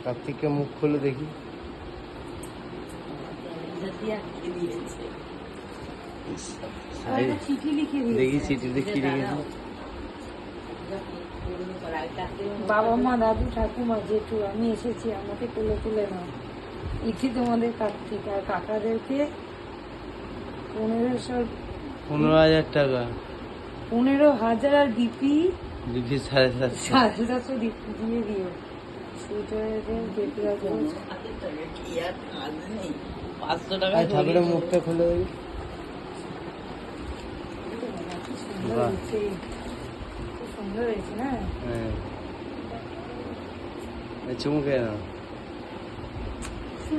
কার্তিককে মুখ খুলে দেখি। দেখি চিঠিতে কি লিখেছি। বাবা মা দাদু ঠাকুমা জেঠু আমি এসেছি, আমাকে তুলে তুলে নাও। ইতি তোমাদের কার্তিক আর কাকাদেরকে 15,000 টাকা। 15,000 আর বিপি 750 750 দিয়ে দিও। ঠাকুরের মুখটা খুলে দেখি। সুন্দর হয়েছে না? হ্যাঁ, চুমুকে না।